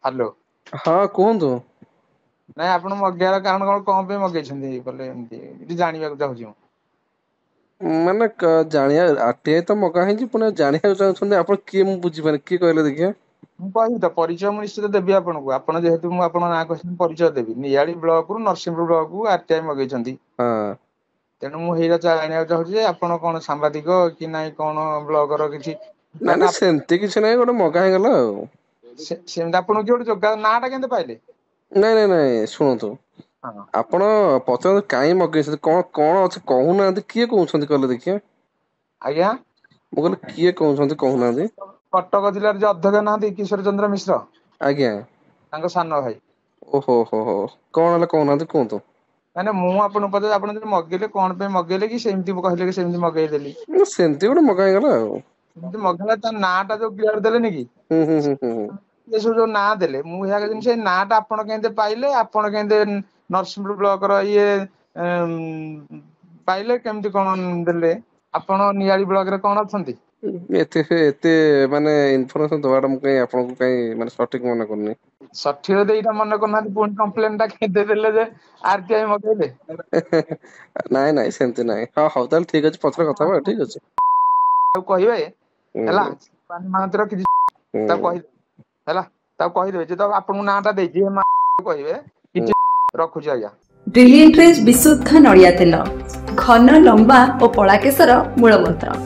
Hello. ହଁ କୁହନ୍ତୁ। ନାଇଁ ଆପଣ ମଗେଇବାର କାରଣ କଣ ପାଇଁ ମଗେଇଛନ୍ତି ବୋଲେ ଏମିତି କିଛି ଜାଣିବାକୁ ଚାହୁଁଛି ମୁଁ। ମାନେ ଜାଣିବା RTI ତ ମଗା ହେଇଛି ପୁଣି ଜାଣିବାକୁ ଚାହୁଁଛନ୍ତି ଆପଣ କିଏ ମୁଁ ବୁଝିପାରୁନି କିଏ କହିଲେ ଦେଖିବା। ମୁଁ କହିବି ତ ପରିଚୟ ମୁଁ ନିଶ୍ଚିତ ଦେବି ଆପଣଙ୍କୁ ଆପଣ ଯେହେତୁ ମୁଁ ଆପଣଙ୍କ ନାଁ କହିଛନ୍ତି ପରିଚୟ ଦେବି ନିଆଳି ବ୍ଲକରୁ ନରସିଂହପୁର ବ୍ଲକକୁ RTI ମଗେଇଛନ୍ତି। ହଁ। ତେଣୁ ମୁଁ ହେଇଟା ଜାଣିବାକୁ ଚାହୁଁଛି ଯେ ଆପଣ କଣ ସାମ୍ବାଦିକ କି ନାଇଁ କଣ ବ୍ଲଗର କିଛି ନାଇଁ କାରଣ ନାଇଁ ସେମିତି କିଛି ନାହିଁ ଗୋଟେ ମଗା ହେଇଗଲା ଆଉ। ସେମିତି ଆପଣଙ୍କୁ କିଏ ଗୋଟେ ଯୋଗା ନାଁ ଟା କେମିତି ପାଇଲେ? ନାଇଁ ନାଇଁ ନାଇଁ ଶୁଣନ୍ତୁ ହଁ ଆପଣ ପଚାରନ୍ତୁ କାହିଁ ମଗେଇଛନ୍ତି କଣ କଣ ଅଛି କହୁନାହାନ୍ତି କିଏ କହୁଛନ୍ତି କହିଲେ ଦେଖିବା। ଆଜ୍ଞା। ମୁଁ କହିଲି କିଏ କହୁଛନ୍ତି କହୁନାହାନ୍ତି। କଟକ ଜିଲ୍ଲାରେ ଯୋଉ ଅଧ୍ୟକ୍ଷ ନାହାନ୍ତି କିଶୋର ଚନ୍ଦ୍ର ମିଶ୍ର ଆଜ୍ଞା ତାଙ୍କ ସାନ ଭାଇ। ଓହୋ ହୋ ହୋ କଣ ହେଲା କହୁନାହାନ୍ତି କୁହନ୍ତୁ। ନାଇଁ ମୁଁ ଆପଣଙ୍କୁ ପଚାରୁଛି ଆପଣ ଯଦି ମଗେଇଲେ କଣ ପାଇଁ ମଗେଇଲେ କି ସେମିତି କହିଲେ କି ସେମିତି ମଗେଇଦେଲି। ସେମିତି ଗୋଟେ ମଗା ହେଇଗଲା ଆଉ। ସେମିତି ମଗେଇଲା ତା ନାଁ ଟା ଯୋଉ କ୍ଲିୟର ଦେଲେନି କି? ହୁଁ ହୁଁ ହୁଁ ହୁଁ ହୁଁ। ଏ ସବୁ ଯୋଉ ନାଁ ଦେଲେ ମୁଁ ହେଇଆ କହିଲି ସେ ନାଁ ଟା ଆପଣ କେମିତି ପାଇଲେ ଆପଣ କେମିତି ନରସିଂହପୁର ବ୍ଲକ ର ଇଏ ପାଇଲେ କେମିତି କଣ ଦେଲେ ଆପଣ ନିଆଳି ବ୍ଲକ ରେ କଣ ଅଛନ୍ତି? ଏତେ ମାନେ ଇନଫରମେସନ ଦବାଟା ମୁଁ କାଇଁ ଆପଣଙ୍କୁ କାଇଁ ମାନେ ସଠିକ ମନେ କରୁନି। ସଠିକ ଯଦି ଏଇଟା ମନେ କରୁନାହାନ୍ତି ପୁଣି କମ୍ପ୍ଲେନ ଟା କେତେ ଦେଲେ ଯେ RTI ମଗେଇଲେ। ନାଇଁ ନାଇଁ ସେମିତି ନାଇଁ ହଁ ହଉ ତାହେଲେ ଠିକ ଅଛି ପଛରେ କଥା ହବା ଠିକ ଅଛି। ତାକୁ କହିବେ ହୁଁ ହେଲା ହୁଁ ମହାନ୍ତିର କିଛି ତାକୁ ହୁଁ କହିଦେବେ ହେଲା ତାକୁ କହିଦେବେ ଯେ ତ ଆପଣଙ୍କୁ ନାଁଟା ଦେଇଛି କହିବେ ହୁଁ। କିଛି ରଖୁଛି ଆଜ୍ଞା। ବ୍ରିଲିଏଣ୍ଟ ବିଶୁଦ୍ଧ ନଡ଼ିଆ ତେଲ ଘନ ଲମ୍ବା ଓ ପଳା କେଶର ମୂଳମନ୍ତ୍ର।